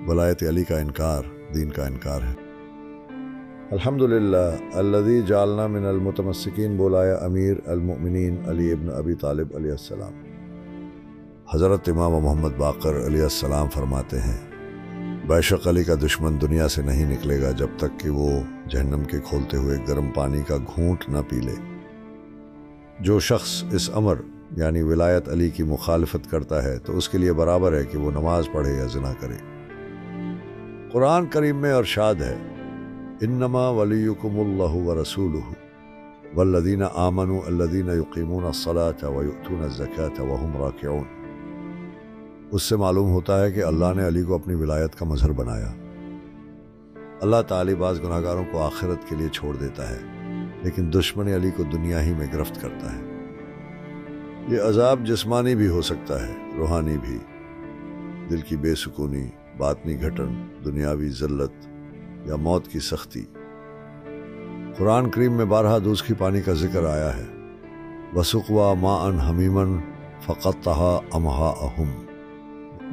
ولایت علی کا انکار دین کا انکار ہے۔ الحمدللہ الذی جعلنا من المتمسکین، بولایا امیر المؤمنین علی ابن ابی طالب علیہ السلام۔ حضرت امام محمد باقر علیہ السلام فرماتے ہیں، بے شک علی کا دشمن دنیا سے نہیں نکلے گا جب تک کہ وہ جہنم کے کھولتے ہوئے گرم پانی کا گھونٹ نہ پی لے۔ جو شخص اس امر یعنی ولایت علی کی مخالفت کرتا ہے تو اس کے لیے برابر ہے کہ وہ نماز پڑھے یا زنا کرے۔ قرآن کریم میں ارشاد ہے، انما ولیکم اللہ ورسولہ والذین آمنوا الذین یقیمون الصلاۃ ویؤتون الزکاۃ وہم راکعون۔ اس سے معلوم ہوتا ہے کہ اللہ نے علی کو اپنی ولایت کا مظہر بنایا۔ اللہ تعالی بعض گناہگاروں کو آخرت کے لیے چھوڑ دیتا ہے، لیکن دشمن علی کو دنیا ہی میں گرفت کرتا ہے۔ یہ عذاب جسمانی بھی ہو سکتا ہے، روحانی بھی، دل کی بے سکونی، باطنی گھٹن، دنیاوی ذلت یا موت کی سختی۔ قرآن کریم میں بارہا دوزخی پانی کا ذکر آیا ہے، وَسُقْوَا مَاءً حَمِيمًا فَقَطَّعَ أَمْعَاءَهُمْ۔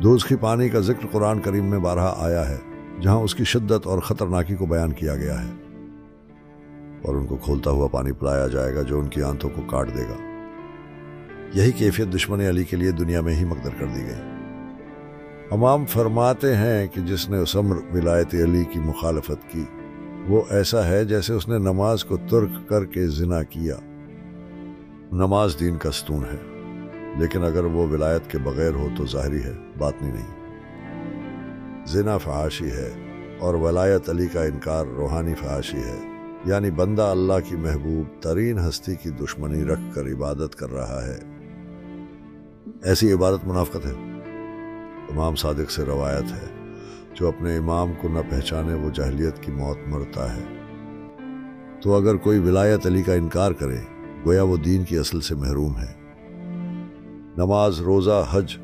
دوزخی پانی کا ذکر قرآن کریم میں بارہا آیا ہے، جہاں اس کی شدت اور خطرناکی کو بیان کیا گیا ہے، اور ان کو کھولتا ہوا پانی پلایا جائے گا جو ان کی آنتوں کو کاٹ دے گا۔ یہی کیفیت دشمن علی کے لیے دنیا میں ہی مقدر کر دی گئی۔ امام فرماتے ہیں کہ جس نے اس امر ولایت علی کی مخالفت کی وہ ایسا ہے جیسے اس نے نماز کو ترک کر کے زنا کیا۔ نماز دین کا ستون ہے، لیکن اگر وہ ولایت کے بغیر ہو تو ظاہری ہے، باطنی نہیں۔ زنا فحاشی ہے اور ولایت علی کا انکار روحانی فحاشی ہے، یعنی بندہ اللہ کی محبوب ترین ہستی کی دشمنی رکھ کر عبادت کر رہا ہے۔ ایسی عبادت منافقت ہے۔ امام صادق سے روایت ہے، جو اپنے امام کو نہ پہچانے وہ جاہلیت کی موت مرتا ہے۔ تو اگر کوئی ولایت علی کا انکار کرے گویا وہ دین کی اصل سے محروم ہے۔ نماز، روزہ، حج،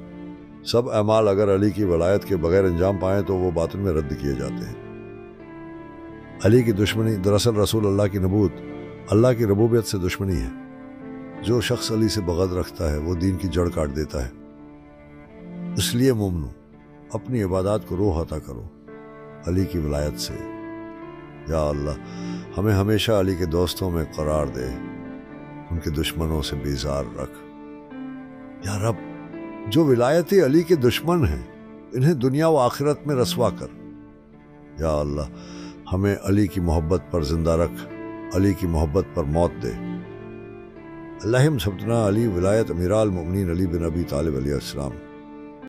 سب اعمال اگر علی کی ولایت کے بغیر انجام پائیں تو وہ باطن میں رد کیے جاتے ہیں۔ علی کی دشمنی دراصل رسول اللہ کی نبوت، اللہ کی ربوبیت سے دشمنی ہے۔ جو شخص علی سے بغض رکھتا ہے وہ دین کی جڑ کاٹ دیتا ہے۔ اس لیے مومنو، اپنی عبادات کو روح عطا کرو علی کی ولایت سے۔ یا اللہ، ہمیں ہمیشہ علی کے دوستوں میں قرار دے، ان کے دشمنوں سے بیزار رکھ۔ یا رب، جو ولایت علی کے دشمن ہیں انہیں دنیا و آخرت میں رسوا کر۔ یا اللہ، ہمیں علی کی محبت پر زندہ رکھ، علی کی محبت پر موت دے۔ اللہم ثبتنا علی ولایت امیر المؤمنین علی بن ابی طالب علیہ السلام۔